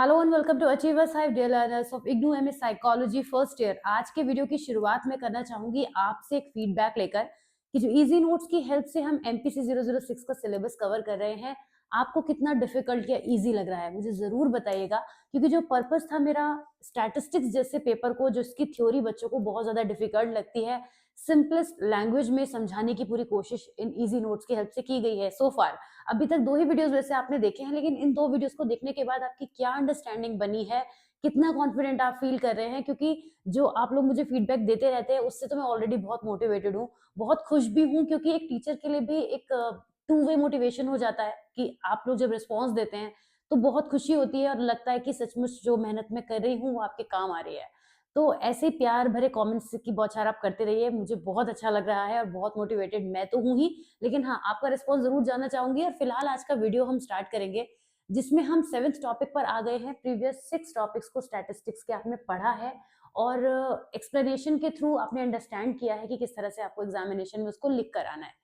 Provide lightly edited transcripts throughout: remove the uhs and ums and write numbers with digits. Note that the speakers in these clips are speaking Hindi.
Hello and welcome to achievers hive dear learners of IGNOU MS psychology first year. आज के वीडियो की शुरुआत में करना चाहूंगी आपसे एक फीडबैक लेकर कि जो इजी नोट्स की हेल्प से हम एमपीसी 006 का सिलेबस कवर कर रहे हैं, आपको कितना डिफिकल्ट या इजी लग रहा है मुझे जरूर बताइएगा। क्योंकि जो पर्पस था मेरा स्टैटिस्टिक्स जैसे पेपर को, जो इसकी थ्योरी बच्चों को बहुत ज्यादा डिफिकल्ट लगती है, सिंपलेस्ट लैंग्वेज में समझाने की पूरी कोशिश इन इजी नोट्स की हेल्प से की गई है। सो फार अभी तक दो ही वीडियोस वैसे आपने देखे हैं, लेकिन इन दो वीडियोस को देखने के बाद आपकी क्या अंडरस्टैंडिंग बनी है, कितना कॉन्फिडेंट आप फील कर रहे हैं? क्योंकि जो आप लोग मुझे फीडबैक देते रहते हैं उससे तो मैं ऑलरेडी बहुत मोटिवेटेड हूँ, बहुत खुश भी हूँ, क्योंकि एक टीचर के लिए भी एक टू वे मोटिवेशन हो जाता है कि आप लोग जब रिस्पॉन्स देते हैं तो बहुत खुशी होती है और लगता है कि सचमुच जो मेहनत मैं कर रही हूँ वो आपके काम आ रही है। तो ऐसे ही प्यार भरे कमेंट्स की बौछार आप करते रहिए, मुझे बहुत अच्छा लग रहा है और बहुत मोटिवेटेड मैं तो हूँ ही, लेकिन हाँ, आपका रिस्पॉन्स जरूर जानना चाहूंगी। और फिलहाल आज का वीडियो हम स्टार्ट करेंगे जिसमें हम 7th टॉपिक पर आ गए हैं। प्रीवियस 6 टॉपिक्स को स्टैटिस्टिक्स के आपने पढ़ा है और एक्सप्लेनेशन के थ्रू आपने अंडरस्टैंड किया है कि किस तरह से आपको एग्जामिनेशन में उसको लिख कर आना है।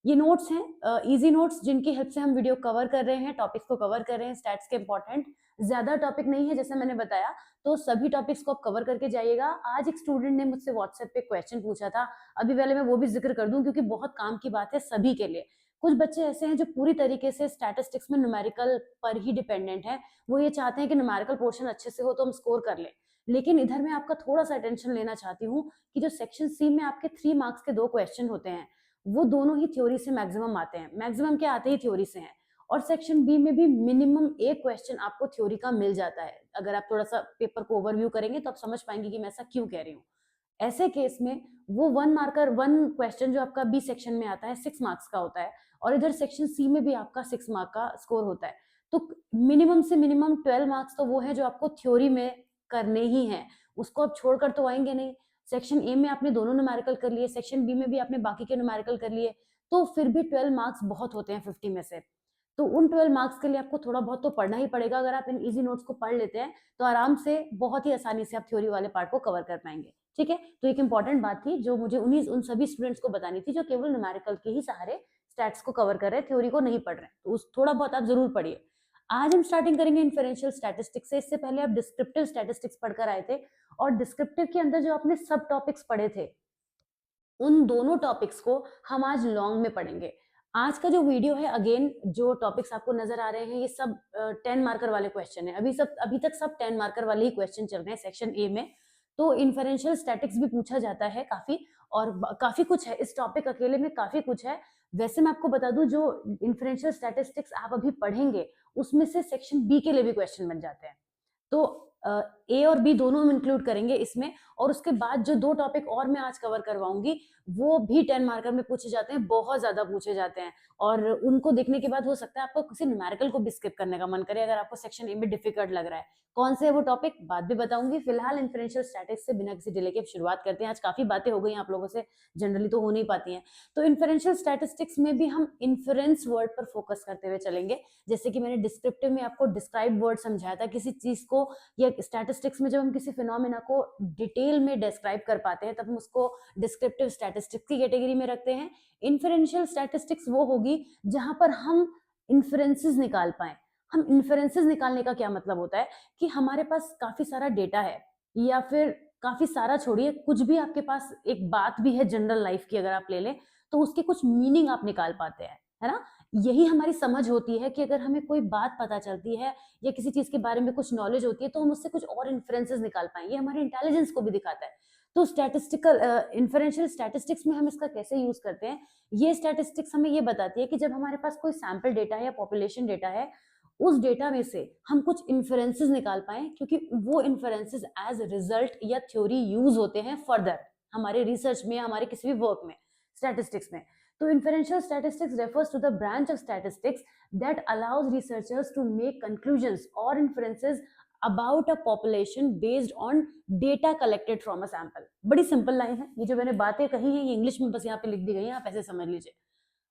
ये नोट्स हैं, इजी नोट्स, जिनकी हेल्प से हम वीडियो कवर कर रहे हैं, टॉपिक्स को कवर कर रहे हैं, स्टैट्स के इंपॉर्टेंट। ज्यादा टॉपिक नहीं है जैसे मैंने बताया, तो सभी टॉपिक्स को आप कवर करके जाइएगा। आज एक स्टूडेंट ने मुझसे व्हाट्सएप पे क्वेश्चन पूछा था, अभी पहले मैं वो भी जिक्र कर दूं क्योंकि बहुत काम की बात है सभी के लिए। कुछ बच्चे ऐसे हैं जो पूरी तरीके से स्टैटिस्टिक्स में न्यूमेरिकल पर ही डिपेंडेंट है, वो ये चाहते हैं कि न्यूमेरिकल पोर्शन अच्छे से हो तो हम स्कोर कर लें। लेकिन इधर मैं आपका थोड़ा सा अटेंशन लेना चाहती हूँ कि जो सेक्शन सी में आपके 3 मार्क्स के 2 क्वेश्चन होते हैं, वो दोनों ही थ्योरी से मैक्सिमम आते हैं। मैक्सिमम क्या आते ही थ्योरी से हैं। और सेक्शन बी में भी मिनिमम एक क्वेश्चन आपको थ्योरी का मिल जाता है। अगर आप थोड़ा सा पेपर को ओवरव्यू करेंगे तो आप समझ पाएंगे कि मैं ऐसा क्यों कह रही हूँ। ऐसे केस में वो वन क्वेश्चन जो आपका बी सेक्शन में आता है 6 मार्क्स का होता है, और इधर सेक्शन सी में भी आपका 6 मार्क का स्कोर होता है। तो मिनिमम से मिनिमम 12 मार्क्स तो वो है जो आपको थ्योरी में करने ही है, उसको आप छोड़कर तो आएंगे नहीं। सेक्शन ए में आपने दोनों न्यूमेरिकल कर लिए, सेक्शन बी में भी आपने बाकी के न्यूमेरिकल कर लिए, तो फिर भी 12 मार्क्स बहुत होते हैं 50 में से। तो उन 12 मार्क्स के लिए आपको थोड़ा बहुत तो पढ़ना ही पड़ेगा। अगर आप इन इजी नोट्स को पढ़ लेते हैं तो आराम से बहुत ही आसानी से आप थ्योरी वाले पार्ट को कवर कर पाएंगे। ठीक है, तो एक इंपॉर्टेंट बात थी जो मुझे उन सभी स्टूडेंट्स को बतानी थी जो केवल न्यूमेरिकल के ही सहारे स्टैट्स को कवर कर रहे हैं, थ्योरी को नहीं पढ़ रहे हैं, तो उस थोड़ा बहुत आप जरूर पढ़िए। आज हम स्टार्टिंग करेंगे इन्फरेंशियल स्टैटिस्टिक्स से। इससे पहले आप डिस्क्रिप्टिव स्टैटिस्टिक्स पढ़कर आए थे, और डिस्क्रिप्टिव के अंदर जो आपने सब टॉपिक्स पढ़े थे, उन दोनों टॉपिक्स को हम आज लॉन्ग में पढ़ेंगे। आज का जो वीडियो है, अगेन जो टॉपिक्स आपको नजर आ रहे हैं, ये सब 10 मार्कर वाले क्वेश्चन है। अभी तक सब 10 मार्कर वाले ही क्वेश्चन चल रहे हैं सेक्शन ए में। तो इन्फरेंशियल स्टैटिक्स भी पूछा जाता है काफी, और काफी कुछ है इस टॉपिक अकेले में, काफी कुछ है। वैसे मैं आपको बता दूं, जो इन्फरेंशियल स्टैटिस्टिक्स आप अभी पढ़ेंगे उसमें से सेक्शन बी के लिए भी क्वेश्चन बन जाते हैं। तो ए और बी दोनों हम इंक्लूड करेंगे इसमें। और उसके बाद जो 2 टॉपिक और मैं आज कवर करवाऊंगी वो भी 10 मार्कर में पूछे जाते हैं, बहुत ज्यादा पूछे जाते हैं। और उनको देखने के बाद हो सकता है आपको किसी न्यूमेरिकल को भी स्किप करने का मन करे, अगर आपको सेक्शन ए में डिफिकल्ट लग रहा है। कौन से है वो टॉपिक बाद भी बताऊंगी। फिलहाल इन्फ्रेंशियल स्टैटिक्स से बिना किसी डिले के शुरुआत करते हैं। आज काफी बातें हो गई आप लोगों से, जनरली तो हो नहीं पाती हैं। तो इन्फ्रेंशियल स्टैटिस्टिक्स में भी हम इन्फ्रेंस वर्ड पर फोकस करते हुए चलेंगे। जैसे कि मैंने डिस्क्रिप्टिव में आपको डिस्क्राइब वर्ड समझाया था किसी चीज को, या स्टैटिस्टिक्स में जब हम किसी फिनोमिना को डिटेल में डिस्क्राइब कर पाते हैं तब हम उसको डिस्क्रिप्टिव स्टैटिस्टिक्स की कैटेगरी में रखते हैं। इन्फरेंशियल स्टैटिस्टिक्स वो होगी जहां पर हम इन्फ्रेंसेस निकाल पाए। हम इन्फ्रेंसेस निकालने का क्या मतलब होता है कि हमारे पास काफी सारा डेटा है, या फिर काफी सारा छोड़िए, कुछ भी आपके पास एक बात भी है जनरल लाइफ की अगर आप ले लें, तो उसके कुछ मीनिंग आप निकाल पाते हैं, है ना। यही हमारी समझ होती है कि अगर हमें कोई बात पता चलती है या किसी चीज के बारे में कुछ नॉलेज होती है तो हम उससे कुछ और इन्फ्रेंसेस निकाल पाएं। ये हमारे इंटेलिजेंस को भी दिखाता है। तो स्टैटिस्टिकल इन्फरेंशियल स्टैटिस्टिक्स में हम इसका कैसे यूज करते हैं, ये स्टैटिस्टिक्स हमें ये बताती है कि जब हमारे पास कोई सैंपल डेटा है या पॉपुलेशन डेटा है, उस डेटा में से हम कुछ इन्फरेंसेस निकाल पाए, क्योंकि वो इन्फरेंसेस एज रिजल्ट या थ्योरी यूज होते हैं फर्दर हमारे रिसर्च में, हमारे किसी भी वर्क में, स्टैटिस्टिक्स में। तो inferential statistics refers to the branch of statistics that allows researchers to make conclusions or inferences about a population based on data collected from a sample। बड़ी सिंपल लाइन है, ये जो मैंने बातें कही है ये इंग्लिश में बस यहाँ पे लिख दी गई है, आप ऐसे समझ लीजिए।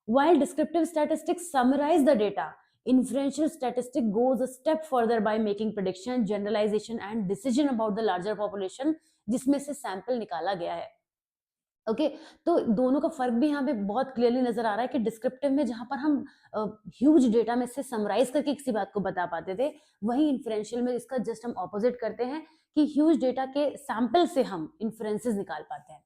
While descriptive statistics summarize the data, inferential statistics goes a step further by making prediction, generalization and decision about the larger population जिसमें से सैंपल निकाला गया है। ओके। तो दोनों का फर्क भी यहाँ पे बहुत क्लियरली नजर आ रहा है कि डिस्क्रिप्टिव में जहां पर हम ह्यूज डेटा में से समराइज करके किसी बात को बता पाते थे, वहीं इन्फ्रेंशियल में इसका जस्ट हम ऑपोजिट करते हैं कि ह्यूज डेटा के सैंपल से हम इन्फ्रेंसेस निकाल पाते हैं।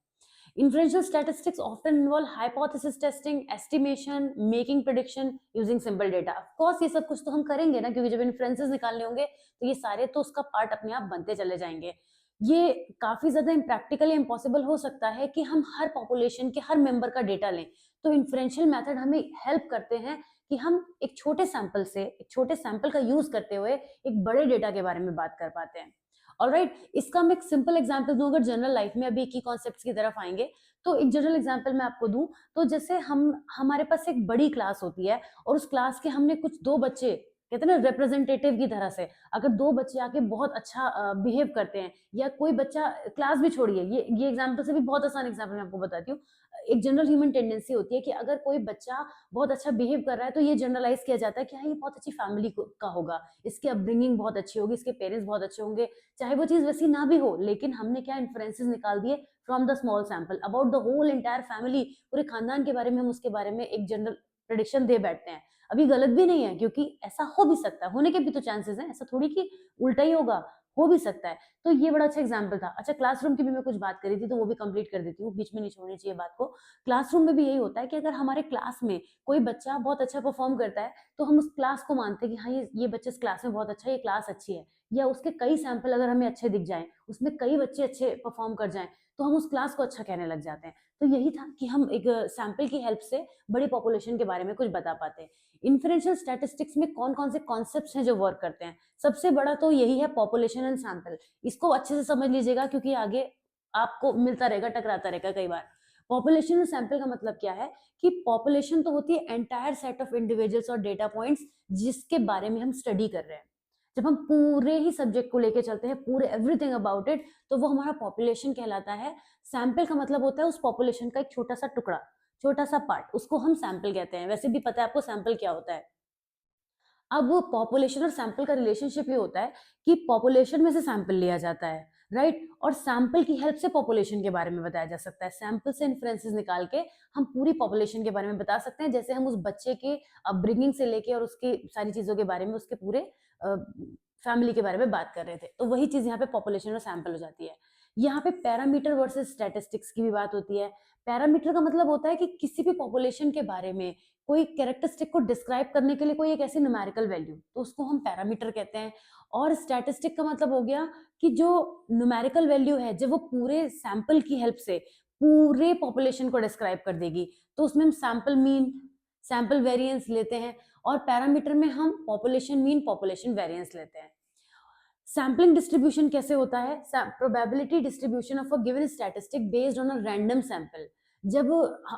Inferential statistics often involve hypothesis testing, estimation, making prediction using simple data. Of course ये सब कुछ तो हम करेंगे ना, क्योंकि जब इन्फ्रेंसेस निकालने होंगे तो ये सारे तो उसका पार्ट अपने आप बनते चले जाएंगे। ये काफी ज्यादा इम्प्रैक्टिकली इम्पॉसिबल हो सकता है कि हम हर पॉपुलेशन के हर मेंबर का डेटा लें। तो इन्फ्रेंशियल मेथड हमें हेल्प करते हैं कि हम एक छोटे सैंपल का यूज करते हुए एक बड़े डेटा के बारे में बात कर पाते हैं। ऑलराइट, इसका मैं एक सिंपल एग्जांपल दूं, अगर जनरल लाइफ में अभी एक ही कॉन्सेप्ट्स की तरफ आएंगे तो एक जनरल एग्जांपल मैं आपको दूं, तो जैसे हमारे पास एक बड़ी क्लास होती है और उस क्लास के हमने कुछ दो बच्चे, कहते हैं ना रिप्रेजेंटेटिव की तरह से, अगर दो बच्चे आके बहुत अच्छा बिहेव करते हैं, या कोई बच्चा, क्लास भी छोड़िए, ये एग्जांपल से भी बहुत आसान एग्जांपल मैं आपको बताती हूँ। एक जनरल ह्यूमन टेंडेंसी होती है कि अगर कोई बच्चा बहुत अच्छा बिहेव कर रहा है तो ये जनरलाइज किया जाता है कि हाँ ये बहुत अच्छी फैमिली का होगा, इसकी अपब्रिंगिंग बहुत अच्छी होगी, इसके पेरेंट्स बहुत अच्छे होंगे, चाहे वो चीज वैसी ना भी हो, लेकिन हमने क्या इन्फ्रेंसेस निकाल दिए from the small sample about the whole entire family, पूरे खानदान के बारे में हम उसके बारे में एक जनरल प्रेडिक्शन दे बैठते हैं। अभी गलत भी नहीं है, क्योंकि ऐसा हो भी सकता है, होने के भी तो चांसेस हैं, ऐसा थोड़ी कि उल्टा ही होगा, हो भी सकता है। तो ये बड़ा अच्छा एग्जाम्पल था। अच्छा, क्लासरूम की भी मैं कुछ बात करी थी तो वो भी कंप्लीट कर देती हूँ, बीच में नहीं छोड़नी चाहिए बात को। क्लासरूम में भी यही होता है कि अगर हमारे क्लास में कोई बच्चा बहुत अच्छा परफॉर्म करता है तो हम उस क्लास को मानते हैं कि हाँ ये बच्चा इस क्लास में बहुत अच्छा है, ये क्लास अच्छी है। या उसके कई सैंपल अगर हमें अच्छे दिख जाएं, उसमें कई बच्चे अच्छे परफॉर्म कर जाएं, तो हम उस क्लास को अच्छा कहने लग जाते हैं। तो यही था कि हम एक सैंपल की हेल्प से बड़ी पॉपुलेशन के बारे में कुछ बता पाते हैं। इन्फ्रेंशियल स्टैटिस्टिक्स में कौन कौन से कॉन्सेप्ट्स हैं जो वर्क करते हैं? सबसे बड़ा तो यही है, पॉपुलेशन एंड सैंपल। इसको अच्छे से समझ लीजिएगा, क्योंकि आगे आपको मिलता रहेगा, टकराता रहेगा कई बार। पॉपुलेशन और सैंपल का मतलब क्या है कि पॉपुलेशन तो होती है एंटायर सेट ऑफ इंडिविजुअल्स और डेटा पॉइंट्स जिसके बारे में हम स्टडी कर रहे हैं। जब हम पूरे ही सब्जेक्ट को लेके चलते हैं, पूरे एवरीथिंग अबाउट इट, तो वो हमारा पॉपुलेशन कहलाता है। सैंपल का मतलब होता है उस पॉपुलेशन का एक छोटा सा टुकड़ा, छोटा सा पार्ट, उसको हम सैंपल कहते हैं। वैसे भी पता है आपको सैंपल क्या होता है। अब पॉपुलेशन और सैंपल का रिलेशनशिप ये होता है कि पॉपुलेशन में से सैंपल लिया जाता है, राइट, और सैंपल की हेल्प से पॉपुलेशन के बारे में बताया जा सकता है। सैंपल से इन्फ्रेंसेस निकाल के हम पूरी पॉपुलेशन के बारे में बता सकते हैं, जैसे हम उस बच्चे के अपब्रिंगिंग से लेके और उसकी सारी चीजों के बारे में, उसके पूरे फैमिली के बारे में बात कर रहे थे। तो वही चीज यहाँ पे पॉपुलेशन और सैंपल हो जाती है। यहाँ पे पैरामीटर वर्सेस स्टैटिस्टिक्स की भी बात होती है। पैरामीटर का मतलब होता है कि किसी भी पॉपुलेशन के बारे में कोई कैरेक्टरिस्टिक को डिस्क्राइब करने के लिए कोई एक ऐसी न्यूमेरिकल वैल्यू, तो उसको हम पैरामीटर कहते हैं। और स्टैटिस्टिक का मतलब हो गया कि जो न्यूमेरिकल वैल्यू है, जब वो पूरे सैंपल की हेल्प से पूरे पॉपुलेशन को डिस्क्राइब कर देगी, तो उसमें हम सैंपल मीन, सैंपल वेरिएंस लेते हैं। और पैरामीटर में हम पॉपुलेशन मीन, पॉपुलेशन वेरिएंस लेते हैं। सैम्पलिंग डिस्ट्रीब्यूशन कैसे होता है? Probability distribution of a given statistic based on a random sample. जब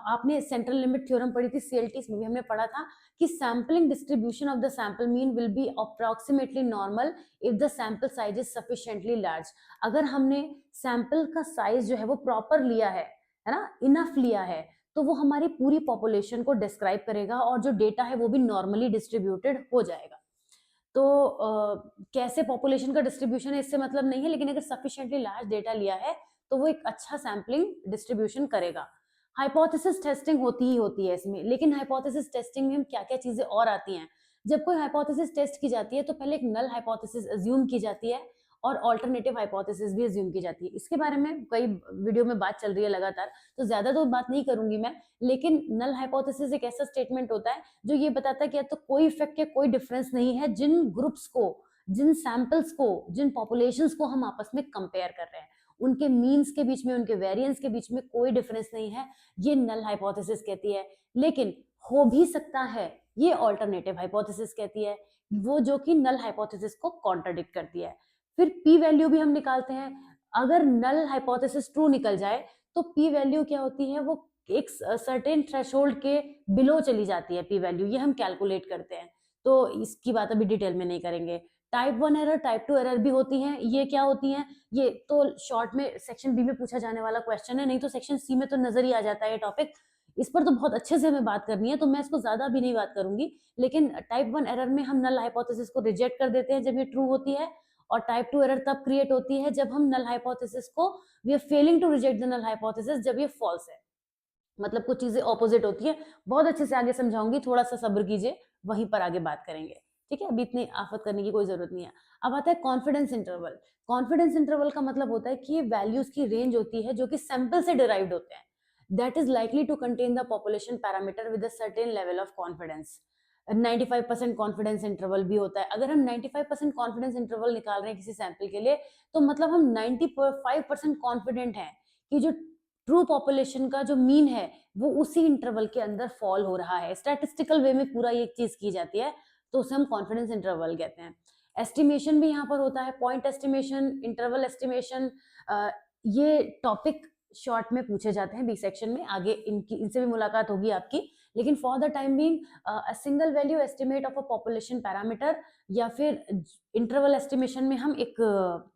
आपने सेंट्रल लिमिट थ्योरम पढ़ी थी सीएलटी, इसमें भी हमने पढ़ा था कि sampling distribution of the sample mean will be approximately normal if the sample size is sufficiently large. अगर हमने सैंपल का साइज जो है वो प्रॉपर लिया है ना, इनफ लिया है, तो वो हमारी पूरी पॉपुलेशन को डिस्क्राइब करेगा और जो डेटा है वो भी नॉर्मली डिस्ट्रीब्यूटेड हो जाएगा। तो कैसे पॉपुलेशन का डिस्ट्रीब्यूशन है इससे मतलब नहीं है, लेकिन अगर सफिशिएंटली लार्ज डेटा लिया है तो वो एक अच्छा सैम्पलिंग डिस्ट्रीब्यूशन करेगा। हाइपोथेसिस टेस्टिंग होती ही होती है इसमें, लेकिन हाइपोथेसिस टेस्टिंग में क्या क्या चीजें और आती हैं? जब कोई हाइपोथेसिस टेस्ट की जाती है तो पहले एक नल हाइपोथेसिस अज्यूम की जाती है और ऑल्टरनेटिव हाइपोथेसिस भी अज्यूम की जाती है। इसके बारे में कई वीडियो में बात चल रही है लगातार, तो ज्यादा तो बात नहीं करूंगी मैं। लेकिन नल हाइपोथेसिस एक ऐसा स्टेटमेंट होता है जो ये बताता है कि या तो कोई इफेक्ट या कोई डिफरेंस नहीं है जिन ग्रुप्स को, जिन सैंपल्स को, जिन पॉपुलेशंस को हम आपस में कंपेयर कर रहे हैं, उनके मीन्स के बीच में, उनके वेरिएंस के बीच में कोई डिफरेंस नहीं है, ये नल हाइपोथेसिस कहती है। लेकिन हो भी सकता है, ये ऑल्टरनेटिव हाइपोथेसिस कहती है, वो जो कि नल हाइपोथेसिस को कॉन्ट्राडिक्ट करती है। फिर पी वैल्यू भी हम निकालते हैं। अगर नल हाइपोथेसिस ट्रू निकल जाए तो पी वैल्यू क्या होती है, वो एक सर्टेन थ्रेशोल्ड के बिलो चली जाती है पी वैल्यू, ये हम कैलकुलेट करते हैं। तो इसकी बात अभी डिटेल में नहीं करेंगे। टाइप 1 एरर, टाइप 2 एरर भी होती हैं। ये क्या होती हैं? ये तो शॉर्ट में सेक्शन बी में पूछा जाने वाला क्वेश्चन है, नहीं तो सेक्शन सी में तो नजर ही आ जाता है ये टॉपिक। इस पर तो बहुत अच्छे से हमें बात करनी है, तो मैं इसको ज्यादा भी नहीं बात करूंगी। लेकिन टाइप 1 एरर में हम नल हाइपोथेसिस को रिजेक्ट कर देते हैं जब ये ट्रू होती है, और टाइप 2 एरर तब क्रिएट होती है जब हम नल हाइपोथेसिस को we are failing to reject the null hypothesis, जब ये फॉल्स है, मतलब कुछ चीजें ऑपोजिट होती है। बहुत अच्छे से आगे समझाऊंगी, थोड़ा सा सब्र कीजिए, वहीं पर आगे बात करेंगे। ठीक है, अभी इतनी आफत करने की कोई जरूरत नहीं है। अब आता है कॉन्फिडेंस इंटरवल। कॉन्फिडेंस इंटरवल का मतलब होता है कि ये वैल्यूज की रेंज होती है जो कि सैंपल से डिराइव्ड होते हैं, that is likely to contain the population parameter with a certain level of confidence. 95% confidence interval भी होता है। अगर हम 95% कॉन्फिडेंस इंटरवल निकाल रहे हैं किसी सैंपल के लिए, तो मतलब हम 95% कॉन्फिडेंट हैं कि जो ट्रू पॉपुलेशन का जो मीन है वो उसी इंटरवल के अंदर फॉल हो रहा है। स्टैटिस्टिकल वे में पूरा ये चीज की जाती है, तो उसे हम कॉन्फिडेंस इंटरवल कहते हैं। एस्टिमेशन भी यहाँ पर होता है, पॉइंट एस्टिमेशन, इंटरवल एस्टिमेशन। ये टॉपिक शॉर्ट में पूछे जाते हैं बी सेक्शन में, आगे इनसे भी मुलाकात होगी आपकी। लेकिन for the time being a single value estimate of a population parameter, या फिर इंटरवल एस्टिमेशन में हम एक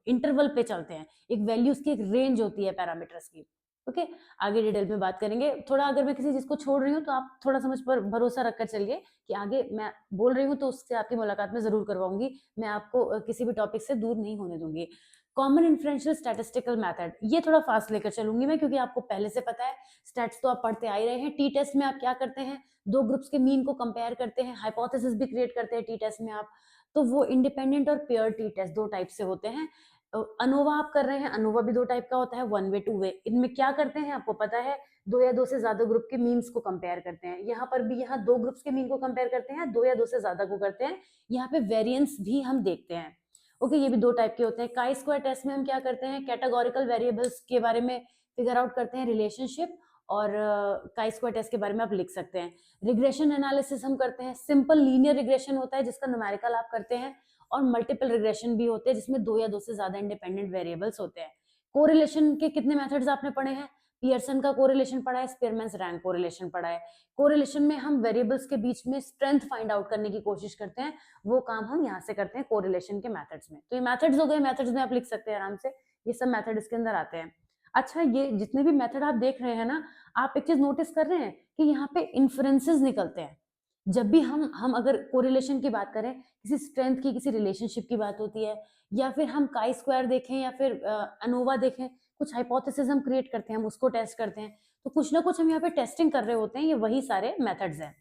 इंटरवल पे चलते हैं, एक वैल्यूज की एक रेंज होती है पैरामीटर्स की। ओके, आगे डिटेल में बात करेंगे। थोड़ा अगर मैं किसी चीज को छोड़ रही हूँ तो आप थोड़ा समझ पर भरोसा रखकर चलिए कि आगे मैं बोल रही हूँ तो उससे आपकी मुलाकात में जरूर करवाऊंगी। मैं आपको किसी भी टॉपिक से दूर नहीं होने दूंगी। कॉमन इन्फ्रेंशियल स्टैटिस्टिकल मेथड, ये थोड़ा फास्ट लेकर चलूंगी मैं, क्योंकि आपको पहले से पता है, स्टैट्स तो आप पढ़ते आ ही रहे हैं। टी टेस्ट में आप क्या करते हैं, दो ग्रुप्स के मीन को कंपेयर करते हैं, हाइपोथेसिस भी क्रिएट करते हैं टी टेस्ट में आप। तो वो इंडिपेंडेंट और पेयर टी टेस्ट दो टाइप से होते हैं। अनोवा आप कर रहे हैं, अनोवा भी दो टाइप का होता है, वन वे, टू वे। इनमें क्या करते हैं आपको पता है, दो या दो से ज्यादा ग्रुप के मीन्स को कंपेयर करते हैं। यहाँ पर भी यहाँ दो ग्रुप्स के मीन को कंपेयर करते हैं, दो या दो से ज्यादा को करते हैं। यहाँ पे वेरिएंस भी हम देखते हैं। ओके, ये भी दो टाइप के होते हैं। काई स्क्वायर टेस्ट में हम क्या करते हैं, कैटेगोरिकल वेरिएबल्स के बारे में फिगर आउट करते हैं, रिलेशनशिप, और काई स्क्वायर टेस्ट के बारे में आप लिख सकते हैं। रिग्रेशन एनालिसिस हम करते हैं, सिंपल लीनियर रिग्रेशन होता है जिसका न्यूमेरिकल आप करते हैं, और मल्टीपल रिग्रेशन भी होते हैं जिसमें दो या दो से ज्यादा इंडिपेंडेंट वेरिएबल्स होते हैं। कोरिलेशन के कितने मेथड्स आपने पढ़े हैं, पियर्सन का कोरिलेशन पढ़ा है, स्पीयरमैन्स रैंक कोरिलेशन पढ़ा है। कोरिलेशन में हम वेरिएबल्स के बीच में स्ट्रेंथ फाइंड आउट करने की कोशिश करते हैं, वो काम हम यहाँ से करते हैं कोरिलेशन के मेथड्स में। तो ये मेथड्स हो गए, मेथड्स में आप लिख सकते हैं आराम से, ये सब मेथड इसके अंदर आते हैं। अच्छा, ये जितने भी मेथड आप देख रहे हैं ना, आप एक चीज नोटिस कर रहे हैं कि यहाँ पे इन्फ्रेंसेस निकलते हैं। जब भी हम अगर कोरिलेशन की बात करें, किसी स्ट्रेंथ की, किसी रिलेशनशिप की बात होती है, या फिर हम काई स्क्वायर देखें, या फिर अनोवा देखें, कुछ हाइपोथेसिस हम क्रिएट करते हैं, हम उसको टेस्ट करते हैं, तो कुछ ना कुछ हम यहाँ पे टेस्टिंग कर रहे होते हैं। ये वही सारे मेथड्स हैं।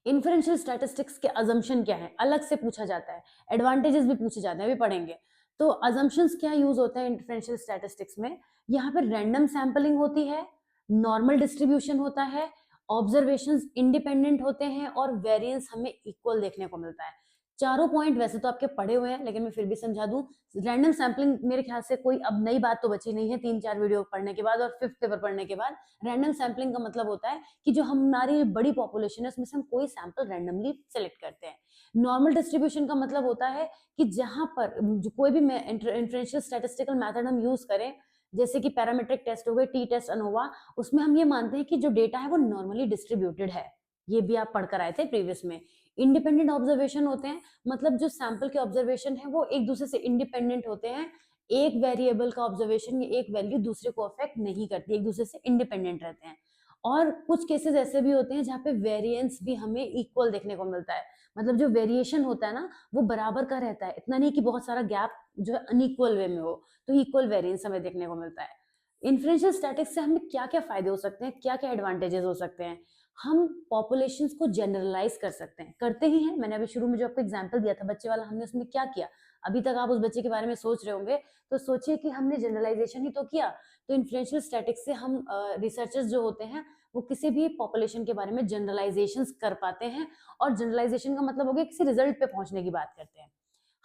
इन्फ्रेंशियल स्टैटिस्टिक्स के अजम्पशन क्या है, अलग से पूछा जाता है, एडवांटेजेस भी पूछे जाते हैं, अभी पढ़ेंगे। तो अजम्पशंस क्या यूज होते हैं इन्फ्रेंशियल स्टैटिस्टिक्स में, यहाँ पे रैंडम सैंपलिंग होती है, नॉर्मल डिस्ट्रीब्यूशन होता है, ऑब्जर्वेशंस इंडिपेंडेंट होते हैं, और वेरिएंस हमें इक्वल देखने को मिलता है। चारों पॉइंट वैसे तो आपके पढ़े हुए हैं, लेकिन मैं फिर भी समझा दूं। रैंडम सैंपलिंग मेरे ख्याल से कोई अब नई बात तो बची नहीं है, 3-4 वीडियो पढ़ने के बाद और 5th पेपर पढ़ने के बाद। रैंडम सैंपलिंग का मतलब होता है कि जो हमारी बड़ी पॉपुलेशन है उसमें से हम कोई सैंपल रैंडमली सेलेक्ट करते हैं। नॉर्मल डिस्ट्रीब्यूशन का मतलब होता है कि जहां पर जो कोई भी इन्फ्रेंशियल स्टैटिस्टिकल मेथड हम यूज करें, जैसे कि पैरामीट्रिक टेस्ट हो गए, टी टेस्ट, अनोवा, उसमें हम ये मानते हैं कि जो डेटा है वो नॉर्मली डिस्ट्रीब्यूटेड है। ये भी आप पढ़कर आए थे प्रीवियस में। इंडिपेंडेंट ऑब्जर्वेशन होते हैं, मतलब जो सैंपल के ऑब्जर्वेशन है वो एक दूसरे से इंडिपेंडेंट होते हैं। एक वेरिएबल का ऑब्जर्वेशन या एक वैल्यू दूसरे को अफेक्ट नहीं करती, एक दूसरे से इंडिपेंडेंट रहते हैं। और कुछ केसेस ऐसे भी होते हैं जहाँ पे वेरिएंस भी हमें इक्वल देखने को मिलता है, मतलब जो वेरिएशन होता है ना वो बराबर का रहता है, इतना नहीं कि बहुत सारा गैप जो है अनइक्वल वे में हो, तो इक्वल वेरिएंस हमें देखने को मिलता है। इन्फ्रेंशियल स्टैटिक्स से हमें क्या क्या फायदे हो सकते हैं, क्या क्या एडवांटेजेस हो सकते हैं, हम पॉपुलेशंस को जनरलाइज कर सकते हैं, करते ही हैं। मैंने अभी शुरू में जो आपको एग्जांपल दिया था बच्चे वाला, हमने उसमें क्या किया, अभी तक आप उस बच्चे के बारे में सोच रहे होंगे, तो सोचिए कि हमने जनरलाइजेशन ही तो किया। तो इन्फ्रेंशियल स्टैटिक्स से हम रिसर्चर्स जो होते हैं वो किसी भी पॉपुलेशन के बारे में जनरलाइजेशंस कर पाते हैं, और जनरलाइजेशन का मतलब हो गया किसी रिजल्ट पे पहुंचने की बात करते हैं।